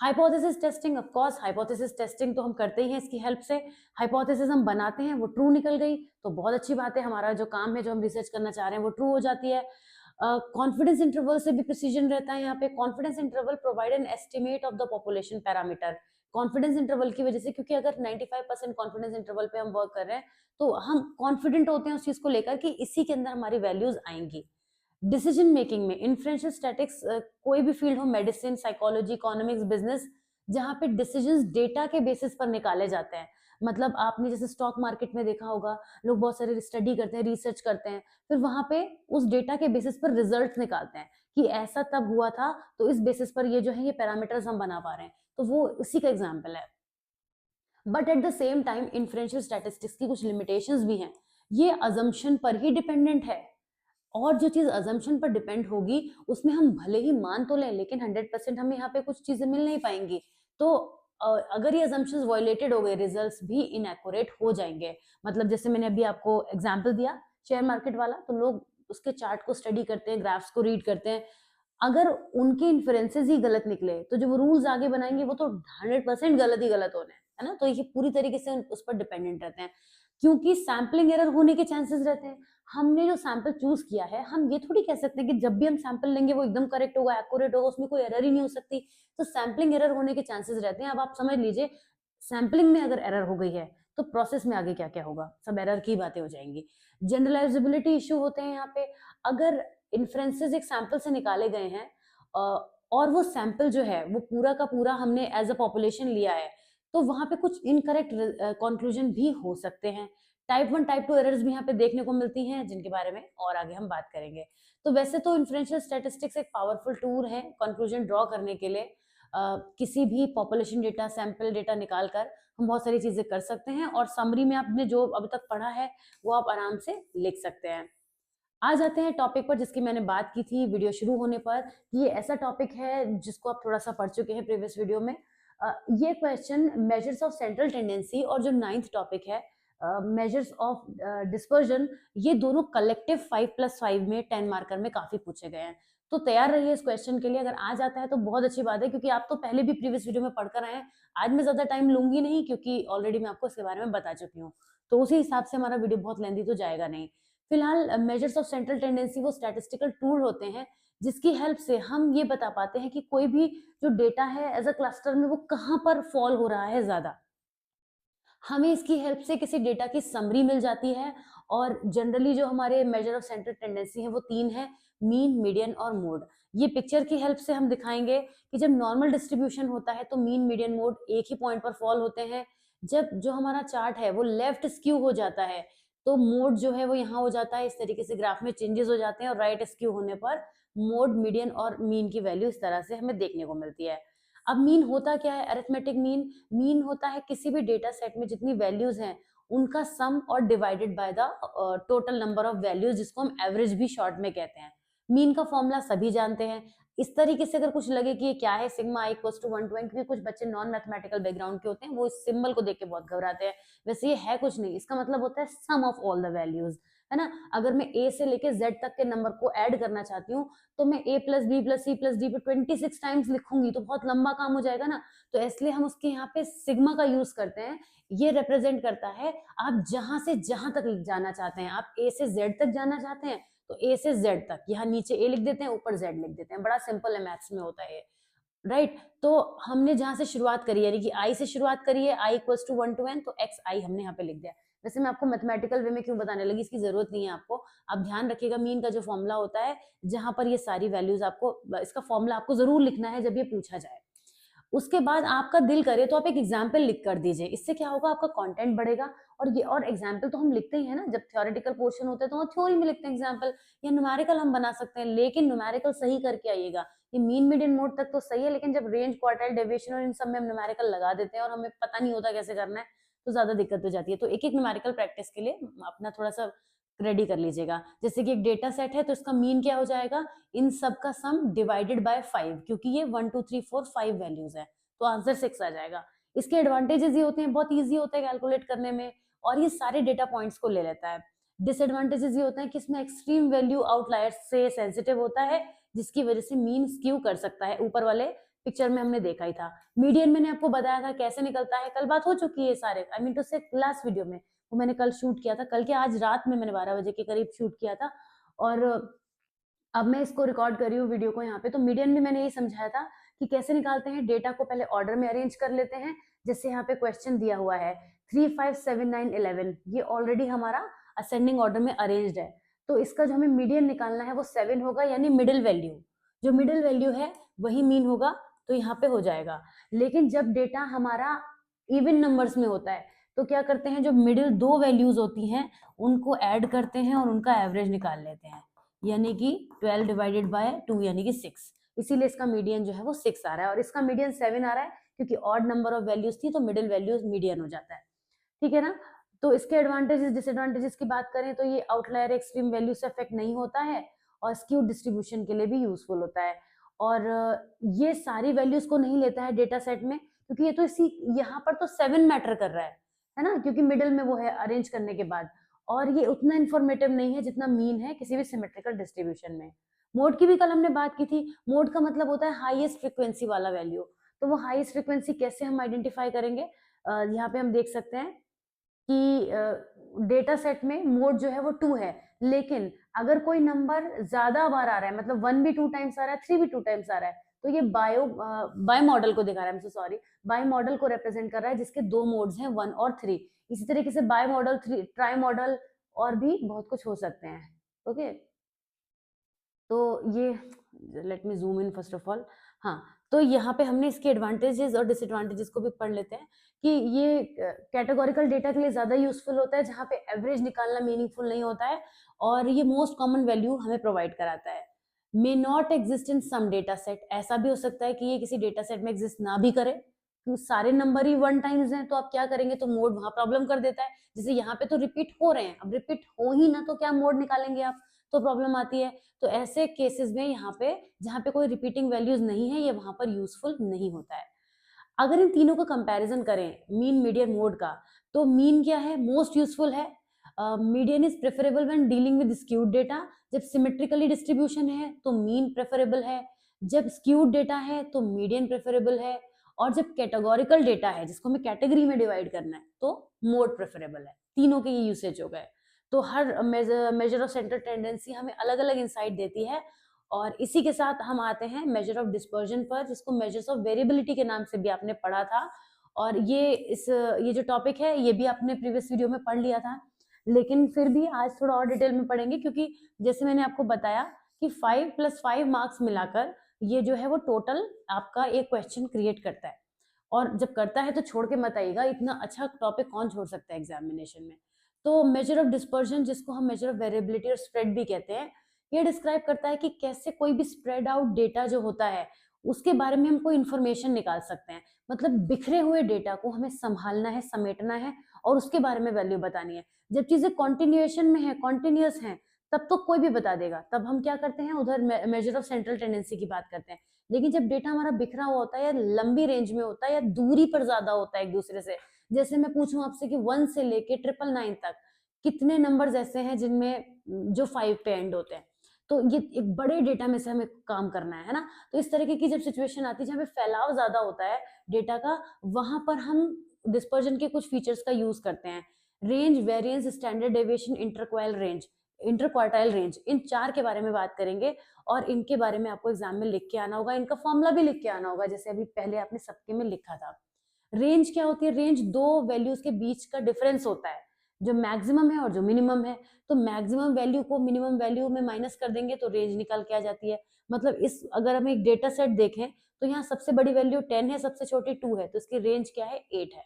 Hypothesis testing, of course hypothesis testing तो हम करते ही हैं इसकी हेल्प से। हाइपोथेसिस हम बनाते हैं, वो ट्रू निकल गई तो बहुत अच्छी बात है, हमारा जो काम है, जो हम रिसर्च करना चाह रहे हैं वो ट्रू हो जाती है। कॉन्फिडेंस इंटरवल से भी प्रिसीजन रहता है यहाँ पे। Confidence interval provide an estimate of the population parameter. Confidence interval की वजह से, क्योंकि अगर 95% कॉन्फिडेंस इंटरवल पे हम वर्क कर रहे हैं तो हम कॉन्फिडेंट होते हैं उस चीज को लेकर कि इसी के अंदर हमारी वैल्यूज आएंगी। डिसीजन मेकिंग में इन्फ्रेंशियल स्टैटिक्स, कोई भी फील्ड हो, मेडिसिन, साइकोलॉजी, इकोनॉमिक्स, बिजनेस, जहाँ पे डिसीजंस डेटा के बेसिस पर निकाले जाते हैं। मतलब आपने जैसे स्टॉक मार्केट में देखा होगा, लोग बहुत सारे स्टडी करते हैं, रिसर्च करते हैं, फिर वहां पे उस डेटा के बेसिस पर रिजल्ट निकालते हैं कि ऐसा तब हुआ था, तो इस बेसिस पर ये जो है ये पैरामीटर्स हम बना पा रहे हैं। तो वो उसी का एग्जाम्पल है। But at the same time inferential statistics की कुछ लिमिटेशंस भी हैं। ये अजम्पशन पर ही डिपेंडेंट है, और जो चीज अजम्पशन पर डिपेंड होगी उसमें हम भले ही मान तो लें, लेकिन 100% हमें यहाँ पे कुछ चीजें मिल नहीं पाएंगी। तो अगर ये अजम्पशंस वायलेटेड हो गए, रिजल्ट्स भी इनएक्यूरेट हो जाएंगे। मतलब जैसे मैंने अभी आपको एग्जांपल दिया शेयर मार्केट वाला, तो लोग उसके चार्ट को स्टडी करते हैं, ग्राफ्स को रीड करते हैं। अगर उनके इन्फ्रेंसेस ही गलत निकले तो जो वो रूल्स आगे बनाएंगे वो तो 100% गलत ही गलत होने हैं, है ना। तो ये पूरी तरीके से उस पर डिपेंडेंट रहते हैं, क्योंकि सैम्पलिंग एरर होने के चांसेस रहते हैं। हमने जो सैंपल चूज किया है, हम ये थोड़ी कह सकते हैं कि जब भी हम सैंपल लेंगे वो एकदम करेक्ट होगा, एक्यूरेट होगा, उसमें कोई एरर ही नहीं हो सकती। तो सैम्पलिंग एरर होने के चांसेस रहते हैं। अब आप समझ लीजिए, सैम्पलिंग में अगर एरर हो गई है तो प्रोसेस में आगे क्या क्या होगा, सब एरर की बातें हो जाएंगी। जनरलाइजेबिलिटी इश्यू होते हैं यहाँ पे। अगर इन्फ्रेंसेस एक सैंपल से निकाले गए हैं और वो सैंपल जो है वो पूरा का पूरा हमने एज अ पॉपुलेशन लिया है, तो वहां पे कुछ इनकरेक्ट कंक्लूजन भी हो सकते हैं। टाइप 1 टाइप 2 एरर्स भी यहाँ पे देखने को मिलती हैं, जिनके बारे में और आगे हम बात करेंगे। तो वैसे तो इन्फ्रेंशियल स्टैटिस्टिक्स एक पावरफुल टूल है कंक्लूजन ड्रॉ करने के लिए। किसी भी पॉपुलेशन डेटा, सैंपल डेटा निकाल कर हम बहुत सारी चीजें कर सकते हैं, और समरी में आपने जो अभी तक पढ़ा है वो आप आराम से लिख सकते हैं। आ जाते हैं टॉपिक पर जिसकी मैंने बात की थी वीडियो शुरू होने पर, कि ये ऐसा टॉपिक है जिसको आप थोड़ा सा पढ़ चुके हैं प्रीवियस वीडियो में। ये question measures of central tendency और जो 9th टॉपिक है मेजर्स ऑफ डिस्पर्जन, ये दोनों कलेक्टिव 5+5 में 10 मार्कर में काफी पूछे गए हैं। तो तैयार रहिए इस क्वेश्चन के लिए। अगर आ जाता है तो बहुत अच्छी बात है, क्योंकि आप तो पहले भी प्रीवियस वीडियो में पढ़कर आए हैं। आज मैं ज्यादा टाइम लूंगी नहीं, क्योंकि ऑलरेडी मैं आपको इसके बारे में बता चुकी हूँ, तो उसी हिसाब से हमारा वीडियो बहुत लेंदी तो जाएगा नहीं। फिलहाल मेजर्स ऑफ सेंट्रल टेंडेंसी वो स्टैटिस्टिकल टूल होते हैं जिसकी हेल्प से हम ये बता पाते हैं कि कोई भी जो डेटा है एज अ क्लस्टर में वो कहाँ पर फॉल हो रहा है ज्यादा। हमें इसकी हेल्प से किसी डेटा की समरी मिल जाती है, और जनरली जो हमारे मेजर ऑफ सेंट्रल टेंडेंसी है वो 3 है: मीन, मीडियन और मोड। ये पिक्चर की हेल्प से हम दिखाएंगे कि जब नॉर्मल डिस्ट्रीब्यूशन होता है तो मीन, मीडियन, मोड एक ही पॉइंट पर फॉल होते हैं। जब जो हमारा चार्ट है वो लेफ्ट स्क्यू हो जाता है तो मोड जो है वो यहाँ हो जाता है, इस तरीके से ग्राफ में चेंजेस हो जाते हैं, और राइट स्क्यू होने पर मोड, मीडियन और मीन की वैल्यू इस तरह से हमें देखने को मिलती है। अब मीन होता क्या है? Arithmetic mean. मीन होता है किसी भी डेटा सेट में जितनी वैल्यूज हैं उनका सम और divided by the total number of values, जिसको हम एवरेज भी शॉर्ट में कहते हैं। मीन का फॉर्मूला सभी जानते हैं। इस तरीके से अगर कुछ लगे कि ये क्या है, सिग्मा i इक्वल्स टू 120, क्योंकि कुछ बच्चे नॉन मैथमेटिकल बैकग्राउंड के होते हैं, वो इस सिंबल को देख के बहुत घबराते हैं। वैसे ये है कुछ नहीं, इसका मतलब होता है सम ऑफ ऑल द वैल्यूज, है ना। अगर मैं a से लेके z तक के नंबर को ऐड करना चाहती हूँ तो मैं a plus B plus C plus D पे 26 टाइम्स लिखूंगी, तो बहुत लंबा काम हो जाएगा ना। तो इसलिए हम उसके यहाँ पे सिग्मा का यूज करते हैं। ये रिप्रेजेंट करता है आप जहां से जहां तक जाना चाहते हैं। आप a से z तक जाना चाहते हैं तो a से z तक, यहाँ नीचे a लिख देते हैं, ऊपर z लिख देते हैं। बड़ा सिंपल है, मैथ्स में होता है राइट। तो हमने जहां से शुरुआत करी, यानी कि i से शुरुआत करी है, i equals to 1 to n, तो x i हमने यहाँ पे लिख दिया। वैसे मैं आपको मैथमेटिकल वे में क्यों बताने लगी, इसकी जरूरत नहीं है आपको। आप ध्यान रखिएगा, मीन का जो फॉर्मूला होता है जहां पर ये सारी वैल्यूज आपको, इसका फॉर्मूला आपको जरूर लिखना है जब ये पूछा जाए। उसके बाद आपका दिल करे तो आप एक एग्जाम्पल लिख कर दीजिए। इससे क्या होगा, आपका कंटेंट बढ़ेगा। और एग्जाम्पल तो हम लिखते ही है ना, जब थ्योरेटिकल पोर्शन होता है तो थ्योरी में लिखते हैं एग्जाम्पल, या न्यूमेरिकल हम बना सकते हैं, लेकिन न्यूमेरिकल सही करके आइएगा। ये मीन, मीडियन, मोड तक तो सही है, लेकिन जब रेंज, क्वार्टाइल, डेविएशन और इन सब में हम न्यूमेरिकल लगा देते हैं और हमें पता नहीं होता कैसे करना है, तो ज्यादा दिक्कत हो जाती है। तो एक एक न्यूमेरिकल प्रैक्टिस के लिए अपना थोड़ा सा रेडी कर लीजिएगा। जैसे कि एक डेटा सेट है तो इसका मीन क्या हो जाएगा, इन सब का सम डिवाइडेड बाय 5, क्योंकि ये 1 2 3 4 5 वैल्यूज है, तो आंसर 6 आ जाएगा। इसके एडवांटेजेस ये होते हैं, बहुत इजी होता है कैलकुलेट करने में, और ये सारे डेटा पॉइंट्स को ले लेता है। डिसएडवांटेजेस ये होते हैं कि इसमें एक्सट्रीम वैल्यू आउटलायर्स से सेंसिटिव होता है, जिसकी वजह से मीन स्क्यू कर सकता है। ऊपर वाले पिक्चर में हमने देखा ही था। मीडियन मैंने आपको बताया था कैसे निकलता है, कल बात हो चुकी है सारे, आई मीन टू से लास्ट वीडियो में, वो मैंने कल शूट किया था, कल के आज रात में मैंने 12 बजे के करीब शूट किया था, और अब मैं इसको रिकॉर्ड कर रही हूँ वीडियो को यहाँ पे। तो मीडियन में मैंने यही समझाया था कि कैसे निकालते हैं। डेटा को पहले ऑर्डर में अरेंज कर लेते हैं, जैसे यहाँ पे क्वेश्चन दिया हुआ है 3 5 7 9 11, ये ऑलरेडी हमारा असेंडिंग ऑर्डर में अरेंज्ड है। तो इसका जो हमें मीडियन निकालना है वो 7 होगा, यानी मिडिल वैल्यू, जो मिडिल वैल्यू है वही मीन होगा, तो यहाँ पे हो जाएगा। लेकिन जब डेटा हमारा इवन नंबर्स में होता है तो क्या करते हैं, जो मिडिल 2 वैल्यूज होती हैं उनको ऐड करते हैं और उनका एवरेज निकाल लेते हैं, यानी कि 12 डिवाइडेड बाय 2 यानी कि 6। इसीलिए इसका मीडियन जो है वो 6 आ रहा है, और इसका मीडियन 7 आ रहा है क्योंकि ऑड नंबर ऑफ वैल्यूज थी तो मिडिल वैल्यूज मीडियन हो जाता है, ठीक है ना। तो इसके एडवांटेजेस डिसएडवांटेजेस की बात करें तो ये आउटलायर एक्सट्रीम वैल्यू से अफेक्ट नहीं होता है और स्क्यू डिस्ट्रीब्यूशन के लिए भी यूजफुल होता है। और ये सारी वैल्यूज को नहीं लेता है डेटा सेट में, क्योंकि ये तो इसी यहाँ पर तो 7 मैटर कर रहा है ना, क्योंकि मिडिल में वो है अरेंज करने के बाद, और ये उतना इंफॉर्मेटिव नहीं है जितना मीन है किसी भी सिमेट्रिकल डिस्ट्रीब्यूशन में। मोड की भी कल हमने बात की थी। मोड का मतलब होता है हाईएस्ट फ्रिक्वेंसी वाला वैल्यू। तो वो हाईएस्ट फ्रिक्वेंसी कैसे हम आइडेंटिफाई करेंगे, यहाँ पे हम देख सकते हैं कि डेटा सेट में मोड जो है वो 2 है, लेकिन अगर कोई नंबर ज्यादा बार आ रहा है, मतलब 1 भी 2 टाइम्स आ रहा है, 3 भी 2 टाइम्स आ रहा है, तो ये बाय मॉडल को दिखा रहा है, सॉरी, बाय मॉडल को रिप्रेजेंट कर रहा है जिसके 2 मोड्स हैं 1 और 3। इसी तरीके से बाय मॉडल, 3 ट्राई मॉडल और भी बहुत कुछ हो सकते हैं। ओके, तो ये let me zoom in first of all. हाँ, तो यहाँ पे हमने इसके एडवांटेजेस और डिसएडवांटेजेस को भी पढ़ लेते हैं कि ये कैटेगोरिकल डेटा के लिए ज्यादा यूजफुल होता है जहाँ पे एवरेज निकालना मीनिंगफुल नहीं होता है, और ये मोस्ट कॉमन वैल्यू हमें प्रोवाइड कराता है। May not exist in some data set, ऐसा भी हो सकता है कि ये किसी डेटा सेट में एग्जिस्ट ना भी करे, तो सारे नंबर ही 1 टाइम्स हैं, तो आप क्या करेंगे, तो मोड वहां प्रॉब्लम कर देता है। जैसे यहाँ पे तो रिपीट हो रहे हैं, अब रिपीट हो ही ना तो क्या मोड निकालेंगे आप, तो प्रॉब्लम आती है। तो ऐसे केसेस में यहाँ पे जहाँ पे कोई रिपीटिंग वैल्यूज नहीं है, ये वहां पर यूजफुल नहीं होता है। अगर इन तीनों का कंपैरिजन करें, मीन मीडियन मोड का, तो मीन क्या है, मोस्ट यूजफुल है। Median is preferable when dealing with skewed data. जब सिमेट्रिकली डिस्ट्रीब्यूशन है तो मीन प्रेफरेबल है, जब स्क्यूड डेटा है तो मीडियन प्रेफरेबल है, और जब कैटेगोरिकल डेटा है जिसको हमें कैटेगरी में डिवाइड करना है तो मोड प्रेफरेबल है। तीनों के ये यूसेज हो गए। तो हर मेजर ऑफ सेंट्रल टेंडेंसी हमें अलग अलग इंसाइट देती है। और इसी के साथ हम आते हैं मेजर ऑफ डिस्पर्जन पर, जिसको मेजर्स ऑफ वेरिएबिलिटी के नाम से भी आपने पढ़ा था। और ये जो टॉपिक है ये भी आपने प्रीवियस वीडियो में पढ़ लिया था, लेकिन फिर भी आज थोड़ा और डिटेल में पढ़ेंगे, क्योंकि जैसे मैंने आपको बताया कि 5 + 5 मार्क्स मिलाकर ये जो है वो टोटल आपका एक क्वेश्चन क्रिएट करता है। और जब करता है तो छोड़ के मत आइएगा, इतना अच्छा टॉपिक कौन छोड़ सकता है एग्जामिनेशन में। तो मेजर ऑफ डिस्पर्जन, जिसको हम मेजर ऑफ वेरिएबिलिटी और स्प्रेड भी कहते हैं, ये डिस्क्राइब करता है कि कैसे कोई भी स्प्रेड आउट डेटा जो होता है उसके बारे में हम कोई इंफॉर्मेशन निकाल सकते हैं। मतलब बिखरे हुए डेटा को हमें संभालना है, समेटना है और उसके बारे में वैल्यू बतानी है। जब चीजें कॉन्टिन्यूएशन में है, कॉन्टिन्यूअस हैं, तब तो कोई भी बता देगा, तब हम क्या करते हैं, उधर मेजर ऑफ सेंट्रल टेंडेंसी की बात करते हैं। लेकिन जब डेटा हमारा बिखरा हुआ होता है या लंबी रेंज में होता है या दूरी पर ज्यादा होता है एक दूसरे से, जैसे मैं पूछूं आपसे कि 1 से लेके 999 तक कितने नंबर्स ऐसे हैं जिनमें जो 5 पे एंड होते हैं, तो ये एक बड़े डेटा में से हमें काम करना है ना। तो इस तरीके की जब सिचुएशन आती है जहाँ पे फैलाव ज्यादा होता है डेटा का, वहां पर हम डिस्पर्जन के कुछ फीचर्स का यूज करते हैं। Range, variance, standard deviation, interquartile range, interquartile range, इन 4 के बारे में बात करेंगे। और इनके बारे में आपको एग्जाम में लिख के आना होगा, इनका फॉर्मूला भी लिख के आना होगा, जैसे अभी पहले आपने सबके में लिखा था। रेंज क्या होती है, रेंज दो वैल्यूज के बीच का डिफरेंस होता है, जो मैक्सिमम है और जो मिनिमम है। तो मैक्सिमम वैल्यू को मिनिमम वैल्यू में माइनस कर देंगे तो रेंज निकल के आ जाती है। मतलब इस अगर हम एक डेटा सेट देखें तो यहाँ सबसे बड़ी वैल्यू 10 है, सबसे छोटी 2 है, तो इसकी रेंज क्या है, 8 है।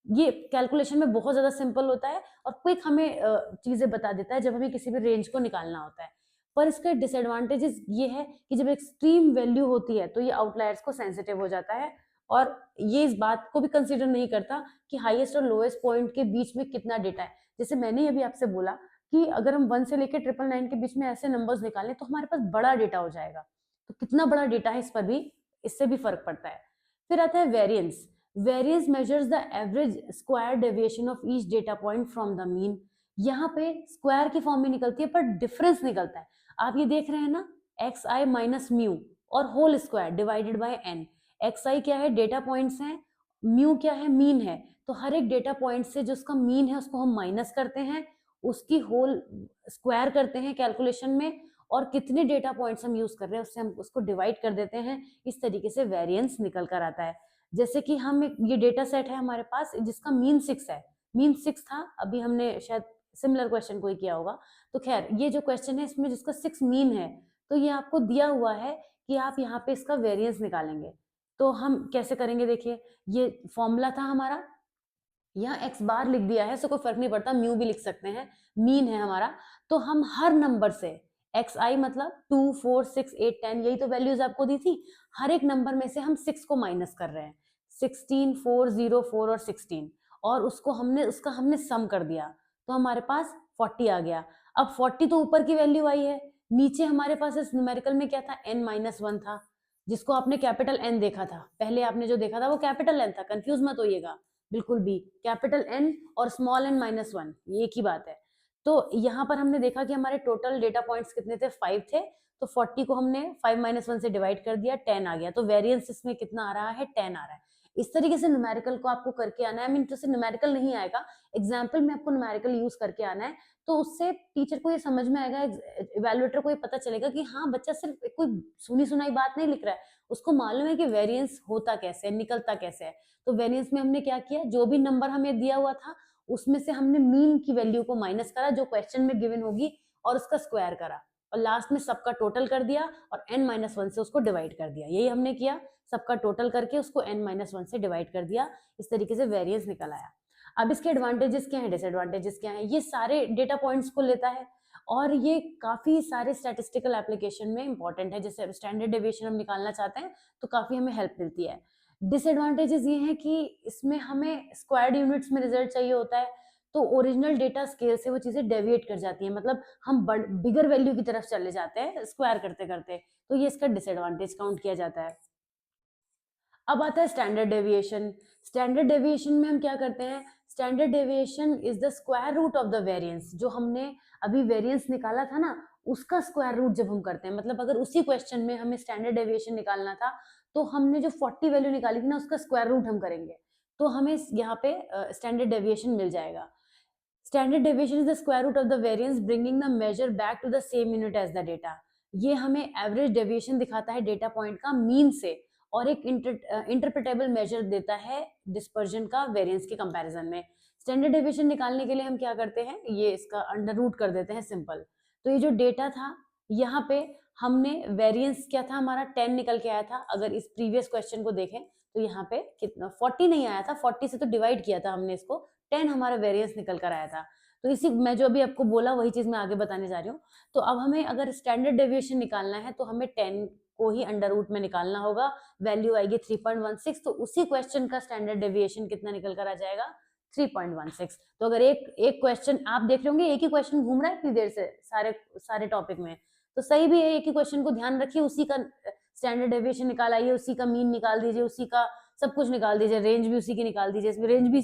ये कैलकुलेशन में बहुत ज्यादा सिंपल होता है और क्विक हमें चीजें बता देता है जब हमें किसी भी रेंज को निकालना होता है। पर इसका डिसएडवांटेजेस ये है कि जब एक्सट्रीम वैल्यू होती है तो ये आउटलायर्स को सेंसिटिव हो जाता है, और ये इस बात को भी कंसीडर नहीं करता कि हाईएस्ट और लोएस्ट पॉइंट के बीच में कितना डेटा है। जैसे मैंने अभी आपसे बोला कि अगर हम 1 से लेकर 999 के बीच में ऐसे नंबर्स निकालें तो हमारे पास बड़ा डेटा हो जाएगा। तो कितना बड़ा डेटा है इस पर भी, इससे भी फर्क पड़ता है। फिर आता है variance. Variance measures the average square deviation of each data point from the mean. यहाँ पे स्क्वायर की फॉर्म में निकलती है पर डिफरेंस निकलता है। आप ये देख रहे हैं ना, एक्स आई माइनस म्यू और whole square divided by N. X I क्या है, डेटा पॉइंट्स हैं, म्यू क्या है, मीन है। तो हर एक डेटा पॉइंट से जो उसका मीन है उसको हम माइनस करते हैं, उसकी होल स्क्वायर करते हैं कैलकुलेशन में, और कितने डेटा पॉइंट्स हम यूज कर रहे हैं उससे हम उसको डिवाइड कर देते हैं। इस तरीके से वेरिएंस निकल कर आता है। जैसे कि हम ये डेटा सेट है हमारे पास जिसका मीन 6 है, मीन 6 था, अभी हमने शायद सिमिलर क्वेश्चन कोई किया होगा। तो खैर ये जो क्वेश्चन है इसमें जिसका 6 मीन है, तो ये आपको दिया हुआ है कि आप यहाँ पे इसका वेरिएंस निकालेंगे। तो हम कैसे करेंगे, देखिए ये फॉर्मूला था हमारा, यहाँ एक्स बार लिख दिया है, सो कोई फर्क नहीं पड़ता, म्यू भी लिख सकते हैं, मीन है हमारा। तो हम हर नंबर से एक्स आई मतलब 2, 4, 6, 8, 10, यही तो वैल्यूज आपको दी थी, हर एक नंबर में से हम 6 को माइनस कर रहे हैं। 16, 4, 0, 4 और 16, और उसका हमने सम कर दिया, तो हमारे पास 40 आ गया। अब 40 तो ऊपर की वैल्यू आई है, नीचे हमारे पास इस न्यूमेरिकल में क्या था, n-1 था, जिसको आपने कैपिटल N देखा था। पहले आपने जो देखा था वो कैपिटल N था, कंफ्यूज मत होइएगा बिल्कुल भी। कैपिटल N और स्मॉल n-1 ये एक ही बात है। तो यहाँ पर हमने देखा कि हमारे टोटल डेटा पॉइंट्स कितने थे, 5 थे। तो 40 को हमने 5-1 से डिवाइड कर दिया, 10 आ गया। तो वेरिएंस इसमें कितना आ रहा है, 10 आ रहा है। इस तरीके से न्यूमेरिकल को आपको करके आना है। तो सिर्फ न्यूमेरिकल नहीं आएगा, एग्जाम्पल में आपको न्यूमेरिकल यूज करके आना है। तो उससे टीचर को ये समझ में आएगा, इवैल्यूएटर को ये पता चलेगा कि हाँ, बच्चा सिर्फ कोई सुनी सुनाई बात नहीं लिख रहा है, उसको मालूम है कि वेरिएंस होता कैसे है, निकलता कैसे है। तो वेरिएंस में हमने क्या किया, जो भी नंबर हमें दिया हुआ था उसमें से हमने मीन की वैल्यू को माइनस करा जो क्वेश्चन में गिवन होगी, और उसका स्क्वायर करा, और लास्ट में सबका टोटल कर दिया और n-1 से उसको डिवाइड कर दिया। यही हमने किया, सबका टोटल करके उसको n-1 से डिवाइड कर दिया। इस तरीके से वेरिएंस निकल आया। अब इसके एडवांटेजेस क्या हैं, डिसएडवांटेजेस क्या हैं, ये सारे डेटा पॉइंट्स को लेता है और ये काफी सारे स्टैटिस्टिकल एप्लीकेशन में इंपॉर्टेंट है। जैसे स्टैंडर्ड डेविएशन हम निकालना चाहते हैं तो काफी हमें हेल्प मिलती है। डिसएडवांटेजेस ये हैं कि इसमें हमें स्क्वायर्ड यूनिट्स में रिजल्ट चाहिए होता है, तो ओरिजिनल डेटा स्केल से वो चीजें डेविएट कर जाती हैं, मतलब हम बिगर वैल्यू की तरफ चले जाते हैं स्क्वायर करते करते, तो ये इसका डिसएडवांटेज काउंट किया जाता है। अब आता है स्टैंडर्ड डेविएशन। स्टैंडर्ड डेविएशन में हम क्या करते हैं, standard deviation is the square root of the variance. जो हमने अभी वेरिएंस निकाला था ना, उसका स्क्वायर रूट जब हम करते हैं, मतलब अगर उसी क्वेश्चन में हमें स्टैंडर्ड डेविएशन निकालना था तो हमने जो 40 वैल्यू निकाली थी ना, उसका स्क्वायर रूट हम करेंगे, तो हमें यहाँ पे स्टैंडर्ड डेविएशन मिल जाएगा। Standard deviation is the square root of the variance bringing the measure back to the same unit as the data. ये हमें एवरेज डेविएशन दिखाता है डेटा पॉइंट का मीन से, और एक इंटरप्रेटेबल मेजर देता है डिस्पर्जन का वेरिएंस के कंपैरिजन में। स्टैंडर्ड डेविएशन निकालने के लिए हम क्या करते हैं, ये इसका अंडर रूट कर देते हैं सिंपल। तो ये जो डेटा था, यहाँ पे हमने वेरिएंस क्या था हमारा 10 निकल के आया था। अगर इस प्रीवियस क्वेश्चन को देखें तो यहाँ पे कितना 40 नहीं आया था, 40 से तो डिवाइड किया था हमने इसको, 10 हमारा वेरिएंस निकल कर आया था। तो इसी मैं जो अभी आपको बोला वही चीज मैं आगे बताने जा रही हूँ। तो अब हमें अगर स्टैंडर्ड डेविएशन निकालना है तो हमें 10 को ही अंडर रूट में निकालना होगा, वैल्यू आएगी 3.16। तो उसी क्वेश्चन का स्टैंडर्ड डेविएशन कितना निकल कर आ जाएगा, 3.16। तो अगर एक क्वेश्चन आप देख रहे होंगे, एक ही क्वेश्चन घूम रहा है इतनी देर से सारे टॉपिक में, तो सही भी है, एक ही क्वेश्चन को ध्यान रखिए, उसी का स्टैंडर्ड डेविएशन निकाल आइए, उसी का मीन निकाल दीजिए, उसी का सब कुछ निकाल दीजिए, रेंज भी उसी की निकाल दीजिए। इसमें रेंज भी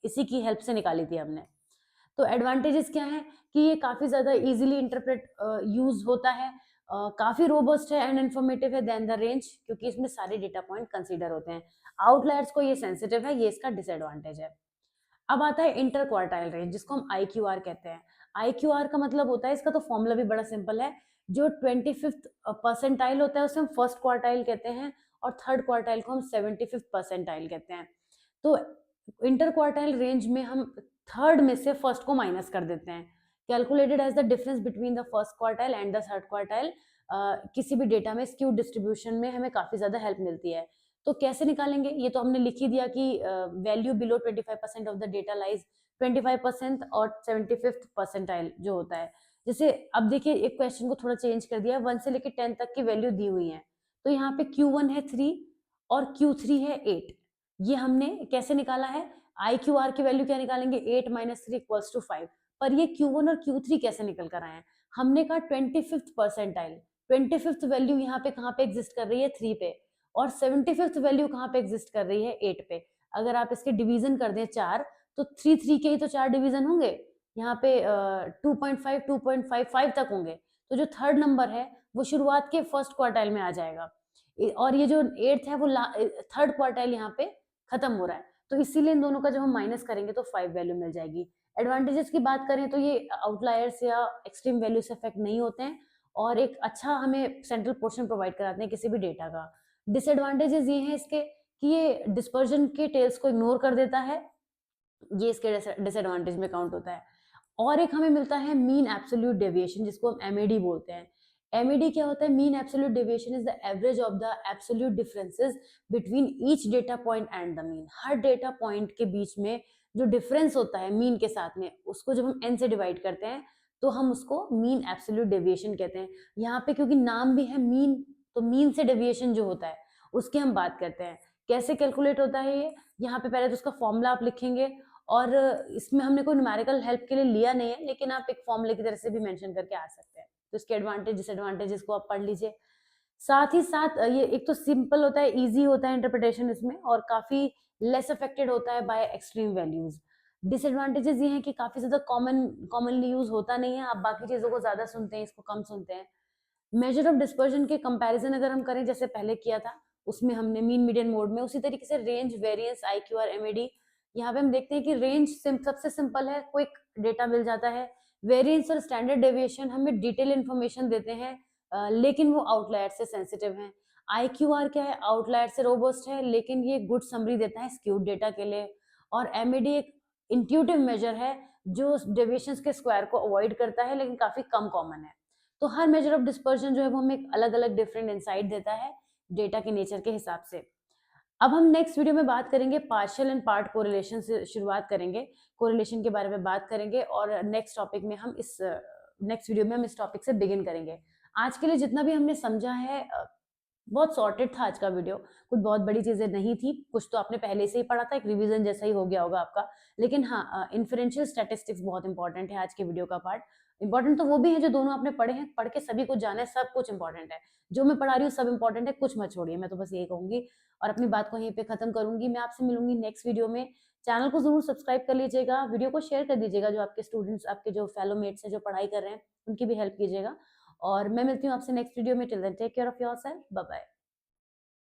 इसी की हेल्प से निकाली थी हमने। तो एडवांटेजेस क्या है कि ये काफी ज्यादा इजीली इंटरप्रेट यूज होता है, काफी रोबस्ट है एंड इन्फॉर्मेटिव है देन द रेंज, क्योंकि इसमें सारे डेटा पॉइंट कंसीडर होते हैं। आउटलायर्स को ये सेंसिटिव है, ये इसका डिसएडवांटेज है। अब आता है इंटर क्वार्टाइल रेंज, जिसको हम IQR कहते हैं। IQR का मतलब होता है, इसका तो फॉर्मूला भी बड़ा सिंपल है, जो 25th परसेंटाइल होता है उसे हम फर्स्ट क्वार्टाइल कहते हैं, और थर्ड क्वार्टाइल को हम 75th परसेंटाइल कहते हैं। तो इंटर क्वार्टाइल रेंज में हम थर्ड में से फर्स्ट को माइनस कर देते हैं, calculated as the difference between the first quartile and the third quartile. किसी भी डेटा में स्क्यू डिस्ट्रीब्यूशन में हमें काफी ज्यादा हेल्प मिलती है। तो कैसे निकालेंगे, ये तो हमने लिख ही दिया कि value below 25% of the data lies 25% और 75th परसेंटाइल जो होता है। जैसे अब देखिए, एक क्वेश्चन को थोड़ा चेंज कर दिया है, 1 से लेकर 10 तक की वैल्यू दी हुई है, तो यहाँ पे Q1 है 3 और Q3 है 8। ये हमने कैसे निकाला है, IQR की वैल्यू क्या निकालेंगे, 8 - 3 = 5। पर ये Q1 और Q3 कैसे निकल कर आए हैं, हमने कहा 25th परसेंटाइल, 25th वैल्यू यहाँ पे कहाँ पे एग्जिस्ट कर रही है, 3 पे, और 75th वैल्यू कहाँ पे एग्जिस्ट कर रही है, 8 पे। अगर आप इसके डिवीजन कर दें 4, तो 3 के ही तो 4 डिवीजन होंगे, यहाँ पे 2.5 2.55 तक होंगे। तो जो थर्ड नंबर है वो शुरुआत के फर्स्ट क्वार्टाइल में आ जाएगा, और ये जो 8th है वो थर्ड क्वार्टाइल यहाँ पे खत्म हो रहा है। तो इसीलिए इन दोनों का जब हम माइनस करेंगे तो 5 वैल्यू मिल जाएगी। एडवांटेजेस की बात करें तो ये आउटलायर्स या एक्सट्रीम वैल्यू से अफेक्ट नहीं होते हैं, और एक अच्छा हमें सेंट्रल पोर्शन प्रोवाइड कराते हैं किसी भी डेटा का। डिसएडवांटेजेस ये हैं इसके कि ये डिस्पर्जन के टेल्स को इग्नोर कर देता है, ये इसके डिसएडवांटेज में काउंट होता है। और एक हमें मिलता है मीन एब्सोल्यूट डेविएशन, जिसको हम MAD बोलते हैं। MAD क्या होता है, mean absolute deviation is the average of the absolute differences between each data point and the mean. Her data point के बीच में जो डिफरेंस होता है मीन के साथ में, उसको जब हम n से डिवाइड करते हैं तो हम उसको मीन एब्सोल्यूट डेविएशन कहते हैं। यहाँ पे क्योंकि नाम भी है मीन, तो मीन से डेविएशन जो होता है उसकी हम बात करते हैं। कैसे कैलकुलेट होता है ये, यहाँ पे पहले तो उसका फॉर्मूला आप लिखेंगे, और इसमें हमने कोई न्यूमेरिकल हेल्प के लिए लिया नहीं है, लेकिन आप एक फॉर्मूले की तरह से भी मेंशन करके आ सकते हैं। तो इसके एडवांटेज डिसएडवांटेजेस को आप पढ़ लीजिए। साथ ही साथ ये एक तो सिंपल होता है, ईजी होता है इंटरप्रिटेशन इसमें, और काफी लेस अफेक्टेड होता है बाय एक्सट्रीम वैल्यूज। डिसएडवांटेजेस ये हैं कि काफी ज्यादा कॉमनली यूज होता नहीं है, आप बाकी चीजों को ज्यादा सुनते हैं, इसको कम सुनते हैं। मेजर ऑफ डिस्पर्जन के कंपैरिजन अगर हम करें, जैसे पहले किया था उसमें हमने मीन मीडियन मोड में, उसी तरीके से रेंज, वेरिएंस, IQR, MAD, यहाँ पे हम देखते हैं कि रेंज सबसे सिंपल है, क्विक डेटा मिल जाता है। वेरिएंस और स्टैंडर्ड डेविएशन हमें डिटेल इन्फॉर्मेशन देते हैं, लेकिन वो आउटलायर से सेंसिटिव है। IQR क्या है, आउटलायर से रोबस्ट है, लेकिन ये गुड समरी देता है स्क्यूड डेटा के लिए। और MAD एक इंट्यूटिव मेजर है जो डेविएशंस के स्क्वायर को अवॉइड करता है, लेकिन काफी कम कॉमन है। तो हर मेजर ऑफ डिस्पर्जन जो है वो हमें एक अलग अलग डिफरेंट इंसाइट देता है डेटा के नेचर के हिसाब से। अब हम नेक्स्ट वीडियो में बात करेंगे पार्शियल एंड पार्ट कोरिलेशन से शुरुआत करेंगे, कोरिलेशन के बारे में बात करेंगे, और नेक्स्ट टॉपिक में हम इस नेक्स्ट वीडियो में हम इस टॉपिक से बिगिन करेंगे। आज के लिए जितना भी हमने समझा है बहुत सॉर्टेड था आज का वीडियो, कुछ बहुत बड़ी चीजें नहीं थी, कुछ तो आपने पहले से ही पढ़ा था, एक रिवीजन जैसा ही हो गया होगा आपका। लेकिन हाँ, इन्फरेंशियल स्टैटिस्टिक्स बहुत इंपॉर्टेंट है आज के वीडियो का पार्ट। इंपॉर्टेंट तो वो भी है जो दोनों आपने पढ़े हैं, पढ़ के सभी कुछ जाना है, सब कुछ इंपॉर्टेंट है। जो मैं पढ़ा रही हूँ सब इंपॉर्टेंट है, कुछ मत छोड़िए, मैं तो बस यही कहूंगी। और अपनी बात को यहीं पे खत्म करूंगी। मैं आपसे मिलूंगी नेक्स्ट वीडियो में। चैनल को जरूर सब्सक्राइब कर लीजिएगा, वीडियो को शेयर कर दीजिएगा, जो आपके स्टूडेंट्स, आपके जो फेलो मेट्स हैं जो पढ़ाई कर रहे हैं, उनकी भी हेल्प कीजिएगा। और मैं मिलती हूँ आपसे नेक्स्ट वीडियो में। Till then take care of yourself, bye bye.